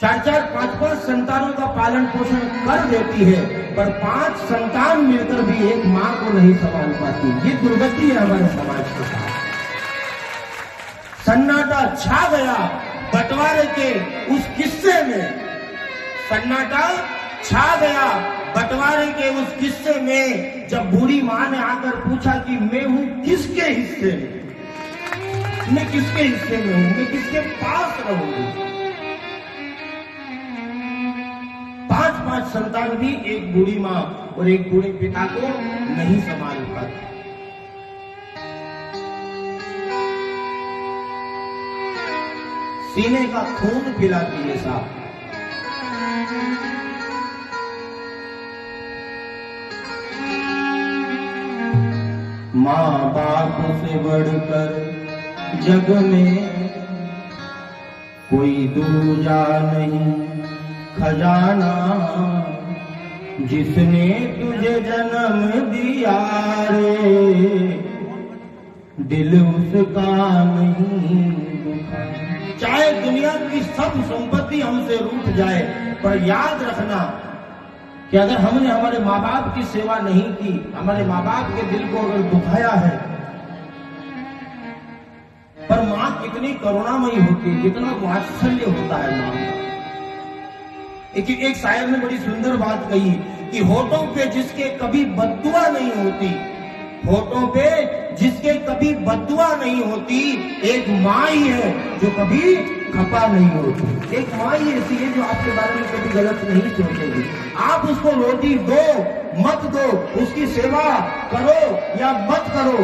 4-4, 5-5 संतानों का पालन पोषण कर देती है, पर 5 संतान मिलकर भी एक मां को नहीं संभाल पाती। ये दुर्गति है हमारे समाज के साथ। सन्नाटा छा गया बंटवारे के उस किस्से में, सन्नाटा छा गया बंटवारे के उस किस्से में, जब बूढ़ी मां ने आकर पूछा कि मैं हूं किसके हिस्से में, मैं किसके हिस्से में हूं, मैं किसके पास रहूंगी। 5-5 संतान भी एक बूढ़ी मां और एक बूढ़े पिता को नहीं संभाल पाते। सीने का खून पिलाती है साहब। माँ बाप से बढ़कर जग में कोई दूजा नहीं खजाना, जिसने तुझे जन्म दिया रे दिल उसका नहीं दुखा। चाहे दुनिया की सब संपत्ति हमसे रूठ जाए, पर याद रखना कि अगर हमने हमारे माँ बाप की सेवा नहीं की, हमारे माँ बाप के दिल को अगर दुखाया है, पर माँ कितनी करुणामयी होती है, कितना वात्सल्य होता है माँ का। एक शायर ने बड़ी सुंदर बात कही कि होठों पे जिसके कभी बद्दुआ नहीं होती, होठों पे जिसके कभी बद्दुआ नहीं होती, एक माँ ही है जो कभी खपा नहीं होती। एक माँ ही ऐसी है जो आपके बारे में कभी गलत नहीं सोचेगी। आप उसको रोटी दो मत दो, उसकी सेवा करो या मत करो।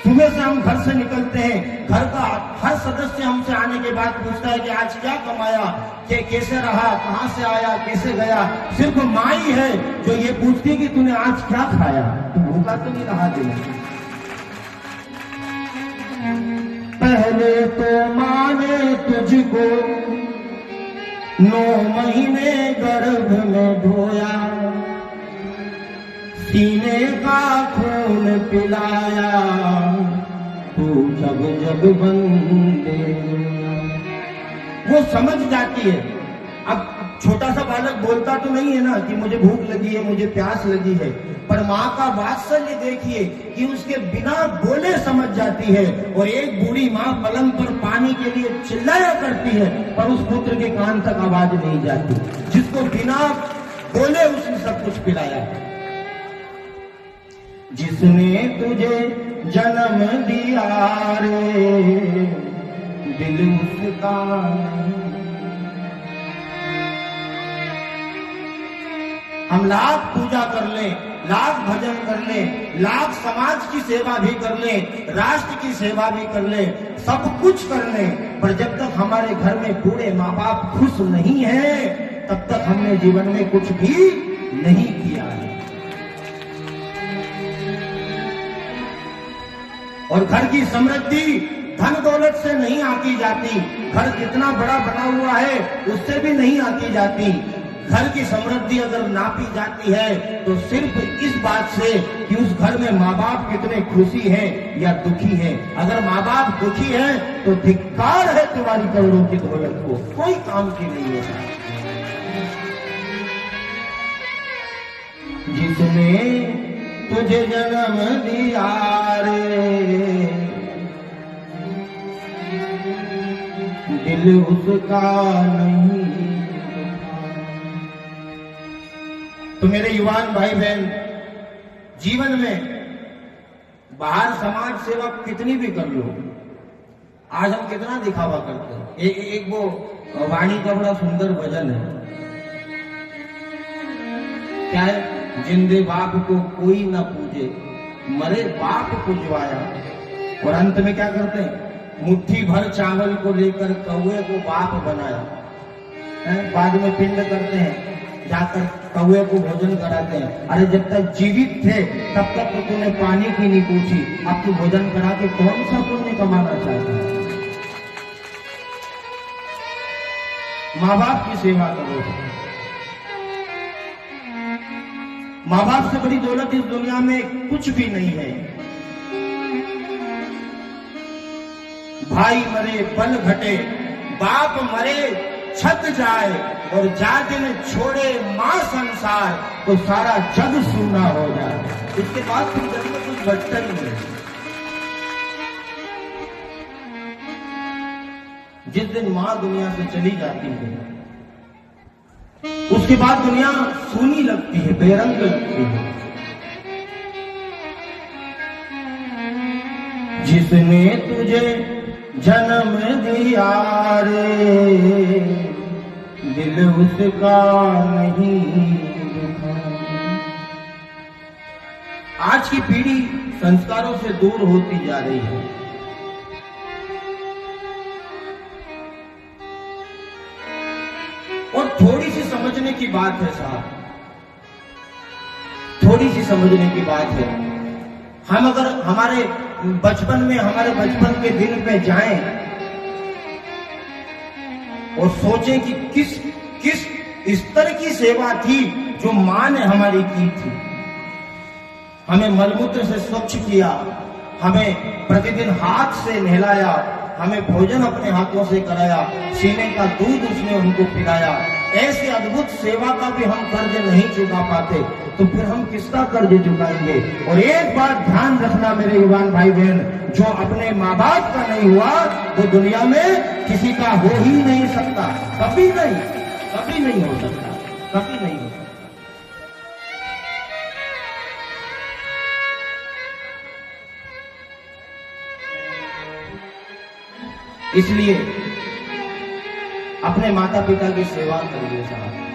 सुबह से हम घर से निकलते हैं, घर का हर सदस्य हमसे आने के बाद पूछता है कि आज क्या कमाया, कैसे रहा, कहां से आया, कैसे गया। सिर्फ माँ ही है जो ये पूछती है कि तूने आज क्या खाया, तू भूखा तो नहीं रहा दिन। पहले तो माँ ने तुझको 9 महीने गर्भ में ढोया, सीने का खून पिलाया, तू जब जब बंदे। वो समझ जाती है। अब छोटा सा बालक बोलता तो नहीं है ना कि मुझे भूख लगी है, मुझे प्यास लगी है, पर माँ का वात्सल्य देखिए कि उसके बिना बोले समझ जाती है। और एक बूढ़ी माँ पलंग पर पानी के लिए चिल्लाया करती है, पर उस पुत्र के कान तक आवाज नहीं जाती, जिसको बिना बोले उसने सब कुछ पिलाया। जिसने तुझे जन्म दिया रे दिल उसका नहीं। हम लाख पूजा कर ले, लाख भजन कर ले, लाख समाज की सेवा भी कर ले, राष्ट्र की सेवा भी कर ले, सब कुछ कर ले, पर जब तक हमारे घर में बूढ़े माँ बाप खुश नहीं है, तब तक हमने जीवन में कुछ भी नहीं किया है। और घर की समृद्धि धन दौलत से नहीं आती जाती, घर कितना बड़ा बना हुआ है उससे भी नहीं आती जाती। घर की समृद्धि अगर नापी जाती है तो सिर्फ इस बात से कि उस घर में माँ बाप कितने खुशी हैं या दुखी हैं। अगर माँ बाप दुखी हैं तो धिक्कार है तुम्हारी करोड़ों की दौलत को, कोई काम की नहीं है। जिसने तुझे जन्म दिया रे दिल उसका नहीं। तो मेरे युवान भाई बहन, जीवन में बाहर समाज सेवा कितनी भी कर लो, आज हम कितना दिखावा करते हैं। एक वो वाणी का बड़ा सुंदर भजन है, क्या है, जिंदे बाप को कोई न पूजे, मरे बाप पुजवाया। और अंत में क्या करते हैं, मुट्ठी भर चावल को लेकर कौवे को बाप बनाया। बाद में पिंड करते हैं, जाकर कौवे को भोजन कराते हैं। अरे जब तक जीवित थे तब तक तो तूने पानी की नहीं पूछी, अब तू भोजन करा के कौन सा पुण्य कमाना चाहता है। माँ बाप की सेवा करो। माँ बाप से बड़ी दौलत इस दुनिया में कुछ भी नहीं है। भाई मरे बल घटे, बाप मरे छत जाए और जा दिन छोड़े मां संसार, तो सारा जग सूना हो जाए। इसके बाद फिर जग में कुछ बचता ही नहीं। जिस दिन मां दुनिया से चली जाती है, उसके बाद दुनिया सूनी लगती है, बेरंग लगती है। जिसने तुझे जन्म दिया रे, दिल उसका नहीं दुखा। आज की पीढ़ी संस्कारों से दूर होती जा रही है। और थोड़ी सी समझने की बात है साहब, थोड़ी सी समझने की बात है। हम अगर हमारे बचपन में, हमारे बचपन के दिन पे जाएं और सोचें कि किस स्तर की सेवा थी जो मां ने हमारी की थी। हमें मलमूत्र से स्वच्छ किया, हमें प्रतिदिन हाथ से नहलाया, हमें भोजन अपने हाथों से कराया, सीने का दूध उसने हमको पिलाया। ऐसे अद्भुत सेवा का भी हम कर्ज नहीं चुका पाते, तो फिर हम किसका कर्ज चुकाएंगे। और एक बात ध्यान रखना मेरे युवान भाई बहन, जो अपने माँ बाप का नहीं हुआ वो दुनिया में किसी का हो ही नहीं सकता। कभी नहीं, कभी नहीं हो सकता, कभी नहीं हो सकता। इसलिए अपने माता पिता की सेवा करिए साहब।